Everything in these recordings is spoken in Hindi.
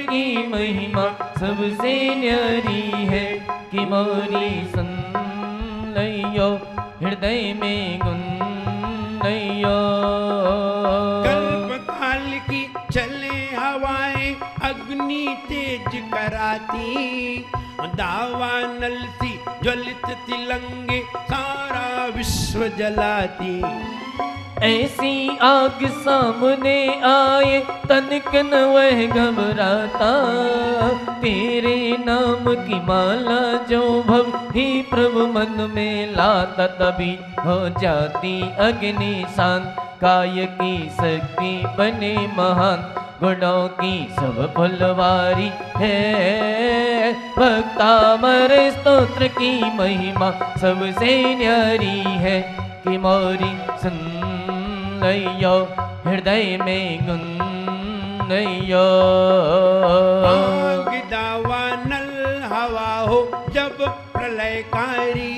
की महिमा सबसे न्यारी है कि मोरी सुन लइयो हृदय में गुन लइयो। कल्प काल की चले हवाएं अग्नि तेज कराती, दावा नल सी ज्वलित तिलंगे सारा विश्व जलाती। ऐसी आग सामने आए तनिक न वह घबराता, तेरे नाम की माला जो भव ही प्रभु मन में लाता, तभी हो जाती अग्नि शांत, काय की शक्ति बने महान, गुणों की सब फुलवारी है। भक्तामर स्तोत्र की महिमा सबसे न्यारी है कि मोरी सुन लइयो हृदय में गुन लइयो। आग दावा नल हवा हो जब प्रलयकारी,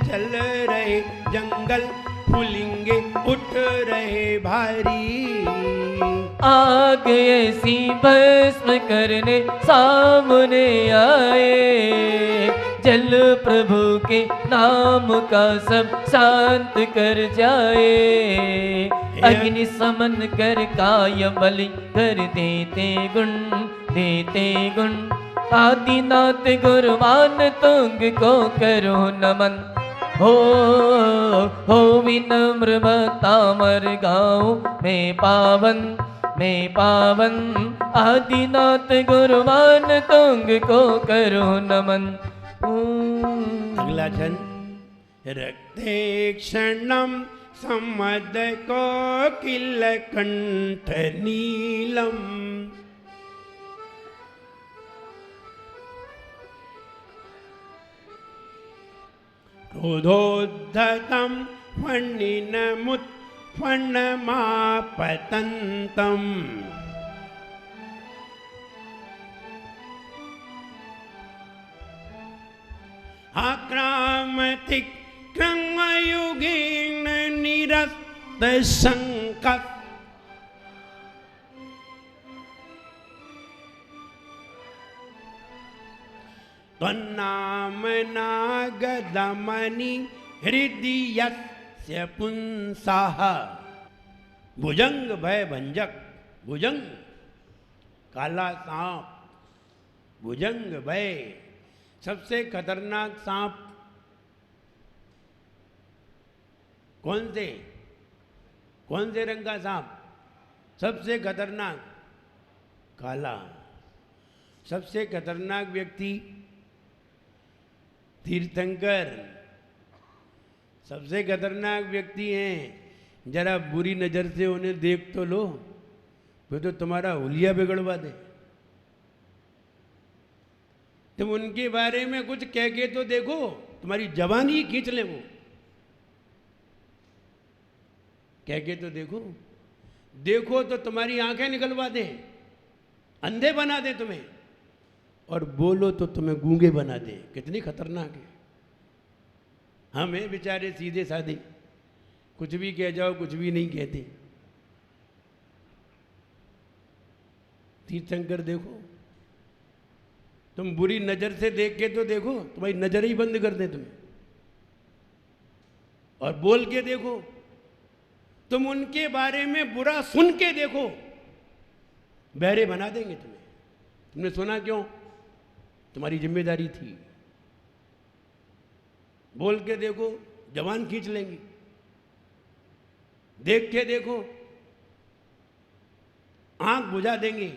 चल रहे जंगल फूलेंगे उठ रहे भारी। आग ऐसी भस्म करने सामने आए, जल प्रभु के नाम का सब शांत कर जाए। अग्नि समन कर काय बलि कर देते गुण, आदिनाथ गुरुवान तुंग को करो नमन। हो विनम्र भक्तामर गाँव में पावन, आदिनाथ गुरुवान तुंग को करो नमन। अगला छंद। रक्ते क्षणम सम्मद कोकिल कंठ नीलम, क्रोधोद्धतं फण्णिनमुत्फण्णमापतन्तम्, आक्रामतिक्रमयुगेन निरस्तशङ्कः, त्वन्नामनागदमनि हृदयस्य पुंसः। भुजंग भय भंजक, भुजंग काला सांप, भुजंग भय सबसे खतरनाक सांप कौन से रंग का सांप? सबसे खतरनाक काला। सबसे खतरनाक व्यक्ति तीर्थंकर। सबसे खतरनाक व्यक्ति हैं, जरा बुरी नजर से उन्हें देख तो लो, फिर तो तुम्हारा हुलिया बिगड़वा दे। तुम उनके बारे में कुछ कह के तो देखो, तुम्हारी जबान ही खींच ले वो। कह के तो देखो तो तुम्हारी आंखें निकलवा दे, अंधे बना दे तुम्हें, और बोलो तो तुम्हें गूंगे बना दे। कितनी खतरनाक है। हम हैं बेचारे सीधे साधे, कुछ भी कह जाओ कुछ भी नहीं कहते। तीर्थंकर देखो, तुम बुरी नजर से देख के तो देखो, तुम्हारी नजर ही बंद कर दे तुम्हें। और बोल के देखो, तुम उनके बारे में बुरा सुन के देखो, बहरे बना देंगे तुम्हें। तुमने सुना क्यों? तुम्हारी जिम्मेदारी थी। बोल के देखो, जवान खींच लेंगे। देख के देखो, आंख बुझा देंगे।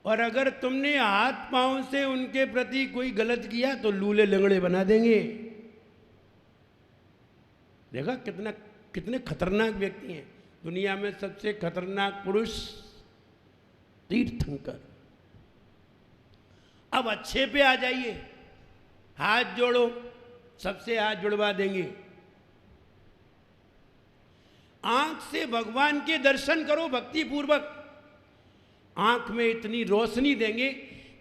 और अगर तुमने हाथ पांव से उनके प्रति कोई गलत किया तो लूले लंगड़े बना देंगे। देखा कितने खतरनाक व्यक्ति हैं। दुनिया में सबसे खतरनाक पुरुष तीर्थंकर। अब अच्छे पे आ जाइए, हाथ जोड़ो, सबसे हाथ जुड़वा देंगे। आंख से भगवान के दर्शन करो भक्ति पूर्वक। आंख में इतनी रोशनी देंगे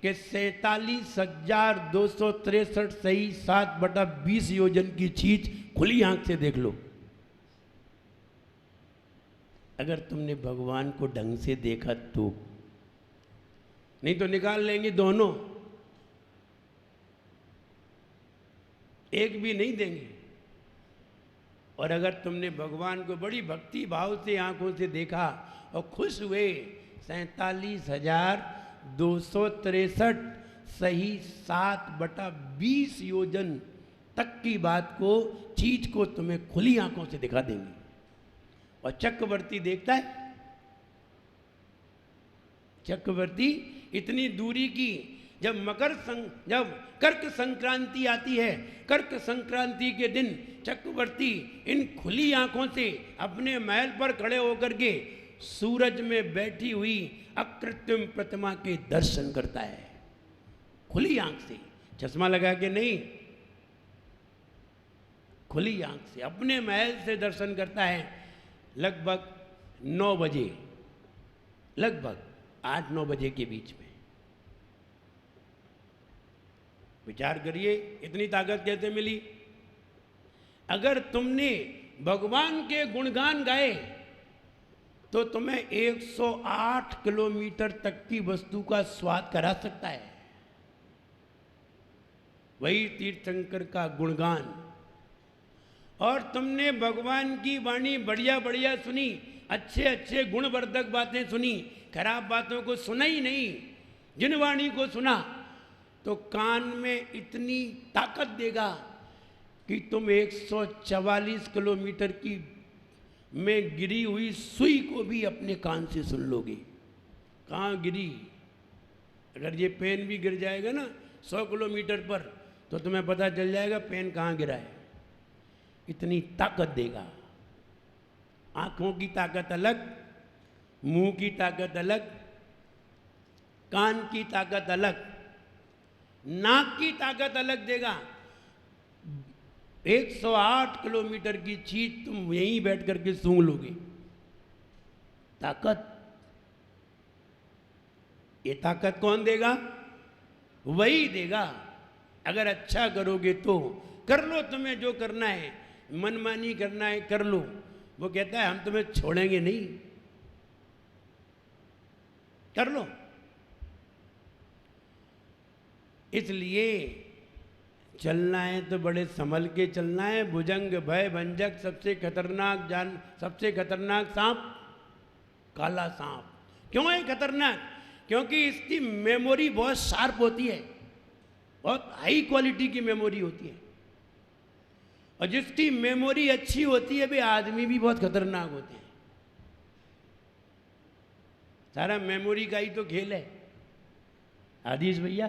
कि 47,263 सही 7/20 योजन की चीज खुली आंख से देख लो। अगर तुमने भगवान को ढंग से देखा तो, नहीं तो निकाल लेंगे दोनों, एक भी नहीं देंगे। और अगर तुमने भगवान को बड़ी भक्ति भाव से आंखों से देखा और खुश हुए, 47,263 सही 7/20 योजन तक की बात को, चीज को तुम्हें खुली आंखों से दिखा देंगे। और चक्रवर्ती देखता है, चक्रवर्ती इतनी दूरी की, जब जब कर्क संक्रांति आती है, कर्क संक्रांति के दिन चक्रवर्ती इन खुली आंखों से अपने महल पर खड़े होकर के सूरज में बैठी हुई अकृत्रिम प्रतिमा के दर्शन करता है, खुली आंख से, चश्मा लगा के नहीं, खुली आंख से अपने महल से दर्शन करता है। लगभग 9 बजे, लगभग 8-9 बजे के बीच में। विचार करिए इतनी ताकत कैसे मिली। अगर तुमने भगवान के गुणगान गाए तो तुम्हें 108 किलोमीटर तक की वस्तु का स्वाद करा सकता है। वही तीर्थंकर का गुणगान। और तुमने भगवान की वाणी बढ़िया बढ़िया सुनी, अच्छे अच्छे गुणवर्धक बातें सुनी, खराब बातों को सुना ही नहीं। जिन वाणी को सुना तो कान में इतनी ताकत देगा कि तुम 144 किलोमीटर की में गिरी हुई सुई को भी अपने कान से सुन लोगे। कहाँ गिरी? अगर ये पेन भी गिर जाएगा ना 100 किलोमीटर पर, तो तुम्हें पता चल जाएगा पेन कहाँ गिरा है। इतनी ताकत देगा। आंखों की ताकत अलग, मुंह की ताकत अलग, कान की ताकत अलग, नाक की ताकत अलग देगा। 108 किलोमीटर की चीज तुम यहीं बैठ करके सूंघ लोगे। ताकत, ये ताकत कौन देगा? वही देगा। अगर अच्छा करोगे तो कर लो, तुम्हें जो करना है, मनमानी करना है कर लो। वो कहता है हम तुम्हें छोड़ेंगे नहीं, कर लो। इसलिए चलना है तो बड़े संभल के चलना है। भुजंग भय भंजक सबसे खतरनाक सांप काला सांप। क्यों है खतरनाक? क्योंकि इसकी मेमोरी बहुत शार्प होती है, बहुत हाई क्वालिटी की मेमोरी होती है। और जिसकी मेमोरी अच्छी होती है वे आदमी भी बहुत खतरनाक होते हैं। सारा मेमोरी का ही तो खेल है आदिश भैया,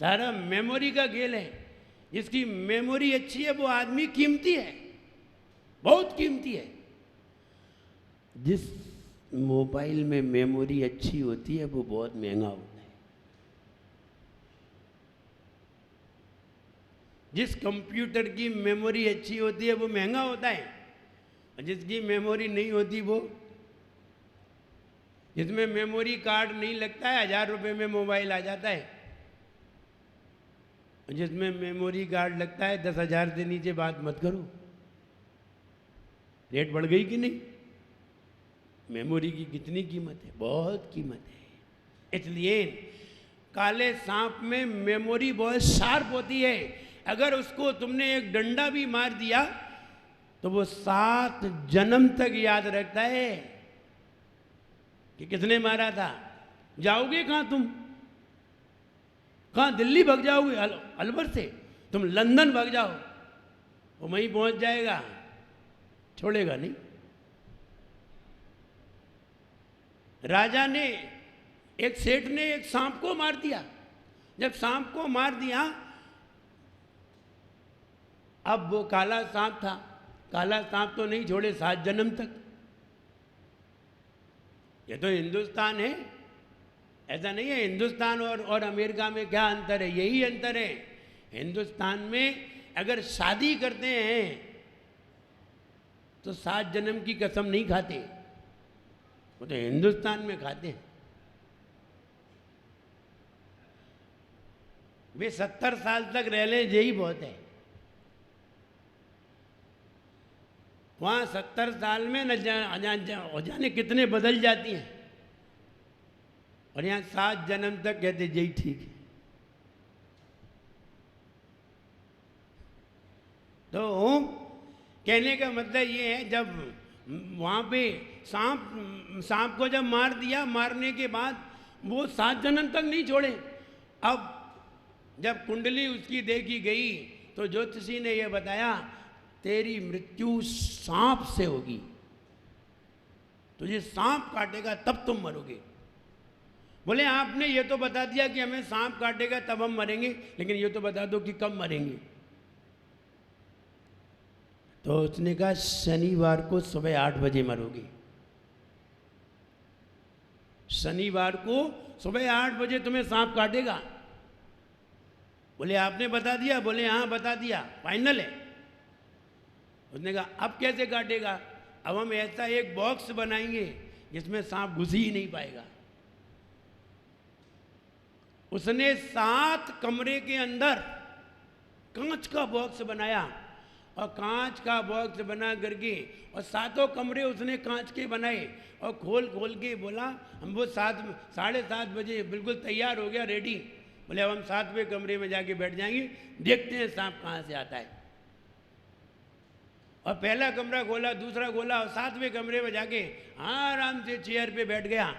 सारा मेमोरी का खेल है। जिसकी मेमोरी अच्छी है वो आदमी कीमती है, बहुत कीमती है। जिस मोबाइल में मेमोरी अच्छी होती है वो बहुत महंगा होता है। जिस कंप्यूटर की मेमोरी अच्छी होती है वो महंगा होता है, और जिसकी मेमोरी नहीं होती वो, जिसमें मेमोरी कार्ड नहीं लगता है, 1000 रुपये में मोबाइल आ जाता है। जिसमें मेमोरी कार्ड लगता है 10,000 से नीचे बात मत करो। रेट बढ़ गई कि नहीं? मेमोरी की कितनी कीमत है? बहुत कीमत है। इसलिए काले सांप में मेमोरी बहुत शार्प होती है। अगर उसको तुमने एक डंडा भी मार दिया तो वो 7 जन्म तक याद रखता है कि किसने मारा था। जाओगे कहाँ तुम? कहाँ? दिल्ली भाग जाओगे अलवर से? तुम लंदन भाग जाओ, वो वहीं पहुंच जाएगा, छोड़ेगा नहीं। राजा ने, एक सेठ ने एक सांप को मार दिया। जब सांप को मार दिया, अब वो काला सांप था, काला सांप तो नहीं छोड़े 7 जन्म तक। ये तो हिंदुस्तान है, ऐसा नहीं है। हिंदुस्तान और अमेरिका में क्या अंतर है? यही अंतर है। हिंदुस्तान में अगर शादी करते हैं तो 7 जन्म की कसम नहीं खाते, वो तो हिंदुस्तान में खाते हैं। वे 70 साल तक रह लें यही बहुत है। वहाँ 70 साल में न जाने कितने बदल जाती हैं, और यहाँ 7 जन्म तक कहते यही ठीक है। तो कहने का मतलब ये है, जब वहाँ पे सांप को जब मार दिया, मारने के बाद वो 7 जन्म तक नहीं छोड़े। अब जब कुंडली उसकी देखी गई तो ज्योतिषी ने यह बताया, तेरी मृत्यु सांप से होगी, तुझे सांप काटेगा तब तुम मरोगे। बोले आपने ये तो बता दिया कि हमें सांप काटेगा तब हम मरेंगे, लेकिन ये तो बता दो कि कब मरेंगे। तो उसने कहा शनिवार को सुबह 8 बजे मरोगे। शनिवार को सुबह 8 बजे तुम्हें सांप काटेगा। बोले आपने बता दिया? बोले हाँ बता दिया, फाइनल है। उसने कहा अब कैसे काटेगा? अब हम ऐसा एक बॉक्स बनाएंगे जिसमें सांप घुस ही नहीं पाएगा। उसने 7 कमरे के अंदर कांच का बॉक्स बनाया, और कांच का बॉक्स बना करके और 7 कमरे उसने कांच के बनाए, और खोल खोल के बोला हम वो 7:30 बजे बिल्कुल तैयार हो गया, रेडी। बोले अब हम 7वें कमरे में जाके बैठ जाएंगे, देखते हैं सांप कहाँ से आता है। और पहला कमरा खोला, दूसरा खोला, और 7वें कमरे में जाके आराम से चेयर पे बैठ गया।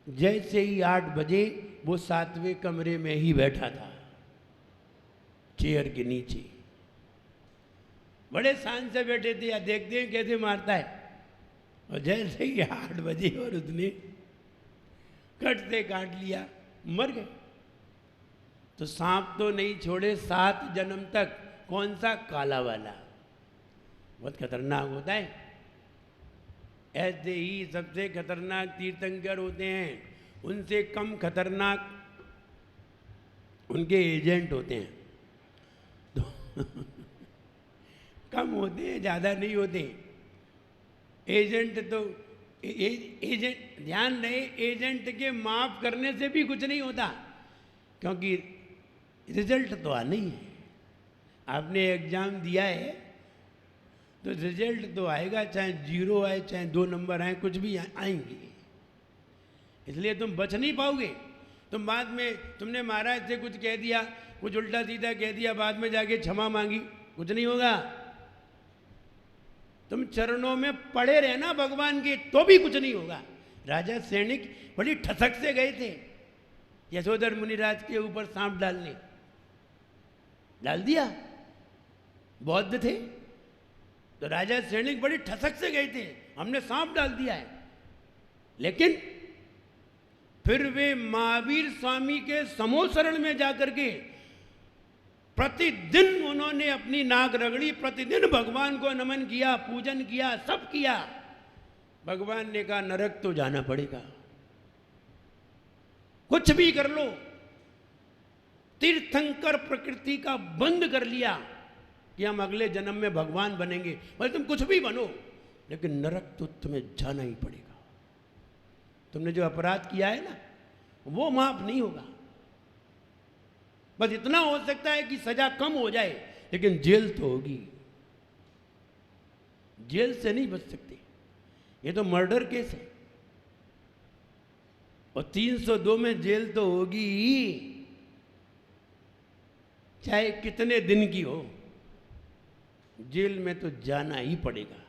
जैसे ही 8 बजे वो 7वें कमरे में ही बैठा था, चेयर के नीचे। बड़े शान से बैठे थे, या देखते हैं कैसे मारता है। और जैसे ही 8 बजे और उसने कट से काट लिया, मर गए। तो सांप तो नहीं छोड़े 7 जन्म तक। कौन सा? काला वाला। बहुत खतरनाक होता है। ऐसे ही सबसे खतरनाक तीर्थंकर होते हैं, उनसे कम खतरनाक उनके एजेंट होते हैं। तो कम होते हैं, ज़्यादा नहीं होते। एजेंट तो एजेंट ध्यान रहे, एजेंट के माफ करने से भी कुछ नहीं होता, क्योंकि रिजल्ट तो आना ही है। आपने एग्ज़ाम दिया है तो रिजल्ट तो आएगा, चाहे 0 आए चाहे 2 नंबर आए, कुछ भी आएंगे। इसलिए तुम बच नहीं पाओगे। तुम बाद में तुमने महाराज से कुछ कह दिया, कुछ उल्टा सीधा कह दिया, बाद में जाके क्षमा मांगी, कुछ नहीं होगा। तुम चरणों में पड़े रहना भगवान के, तो भी कुछ नहीं होगा। राजा सैनिक बड़ी ठसक से गए थे यशोधर मुनिराज के ऊपर सांप डालने, डाल दिया। बौद्ध थे तो राजा सैनिक बड़ी ठसक से गए थे, हमने सांप डाल दिया है। लेकिन फिर वे महावीर स्वामी के समोसरण में जाकर के प्रतिदिन उन्होंने अपनी नाक रगड़ी, प्रतिदिन भगवान को नमन किया, पूजन किया, सब किया। भगवान ने कहा नरक तो जाना पड़ेगा, कुछ भी कर लो। तीर्थंकर प्रकृति का बंद कर लिया कि हम अगले जन्म में भगवान बनेंगे। बोले तुम कुछ भी बनो, लेकिन नरक तो तुम्हें जाना ही पड़ेगा। तुमने जो अपराध किया है ना, वो माफ नहीं होगा। बस इतना हो सकता है कि सजा कम हो जाए, लेकिन जेल तो होगी। जेल से नहीं बच सकते, ये तो मर्डर केस है, और 302 में जेल तो होगी ही, चाहे कितने दिन की हो, जेल में तो जाना ही पड़ेगा।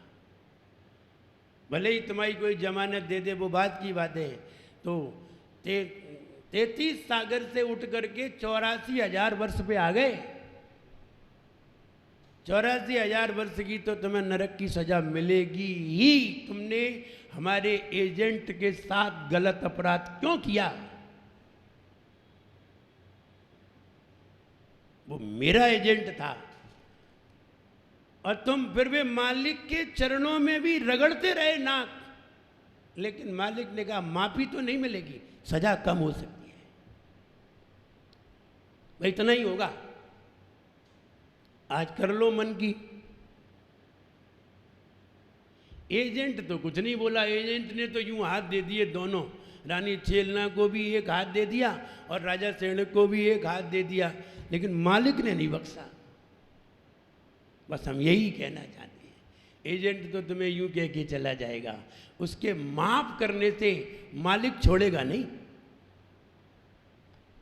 भले ही तुम्हारी कोई जमानत दे दे, वो बात की बात है। तो 33 सागर से उठ करके 84,000 वर्ष पे आ गए। 84,000 वर्ष की तो तुम्हें नरक की सजा मिलेगी ही। तुमने हमारे एजेंट के साथ गलत अपराध क्यों किया? वो मेरा एजेंट था, और तुम फिर भी मालिक के चरणों में भी रगड़ते रहे नाक। लेकिन मालिक ने कहा माफी तो नहीं मिलेगी, सजा कम हो सकती है, भाई इतना ही होगा, आज कर लो मन की। एजेंट तो कुछ नहीं बोला। एजेंट ने तो यूं हाथ दे दिए दोनों, रानी छेलना को भी एक हाथ दे दिया और राजा सैनिक को भी एक हाथ दे दिया, लेकिन मालिक ने नहीं बख्शा। बस हम यही कहना चाहते हैं, एजेंट तो तुम्हें यूं कह के चला जाएगा, उसके माफ करने से मालिक छोड़ेगा नहीं।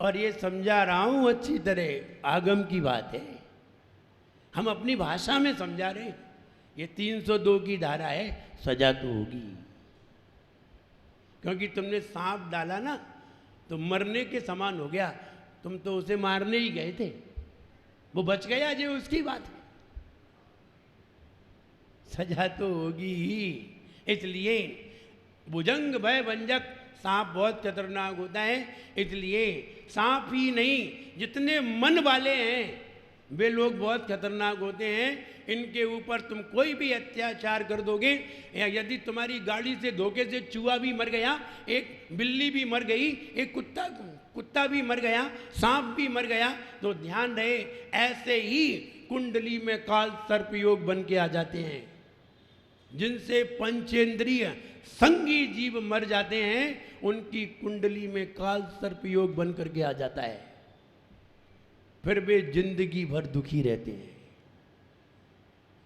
और ये समझा रहा हूं अच्छी तरह, आगम की बात है, हम अपनी भाषा में समझा रहे हैं। ये 302 की धारा है, सजा तो होगी, क्योंकि तुमने सांप डाला ना तो मरने के समान हो गया, तुम तो उसे मारने ही गए थे, वो बच गया, जो उसकी बात है, सजा तो होगी ही। इसलिए भुजंग भय भंजक सांप बहुत खतरनाक होता है। इसलिए सांप ही नहीं, जितने मन वाले हैं वे लोग बहुत खतरनाक होते हैं। इनके ऊपर तुम कोई भी अत्याचार कर दोगे, या यदि तुम्हारी गाड़ी से धोखे से चूहा भी मर गया, एक बिल्ली भी मर गई, एक कुत्ता भी मर गया, सांप भी मर गया, तो ध्यान रहे ऐसे ही कुंडली में काल सर्प योग बन के आ जाते हैं। जिनसे पंचेंद्रिय संगी जीव मर जाते हैं, उनकी कुंडली में काल सर्प योग बन करके आ जाता है, फिर वे जिंदगी भर दुखी रहते हैं।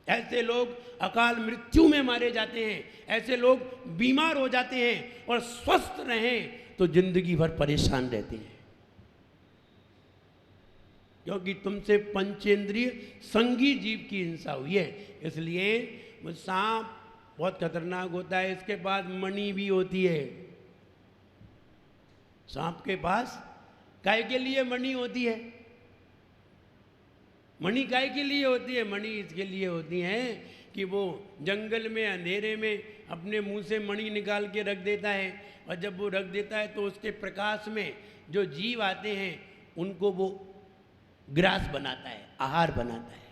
ऐसे लोग अकाल मृत्यु में मारे जाते हैं, ऐसे लोग बीमार हो जाते हैं, और स्वस्थ रहें तो जिंदगी भर परेशान रहते हैं, क्योंकि तुमसे पंचेंद्रिय संगी जीव की हिंसा हुई है। इसलिए सांप बहुत खतरनाक होता है। इसके पास मणि भी होती है, सांप के पास काय के लिए मणि होती है? मणि काय के लिए होती है? मणि इसके लिए होती है कि वो जंगल में अंधेरे में अपने मुंह से मणि निकाल के रख देता है, और जब वो रख देता है तो उसके प्रकाश में जो जीव आते हैं उनको वो ग्रास बनाता है, आहार बनाता है।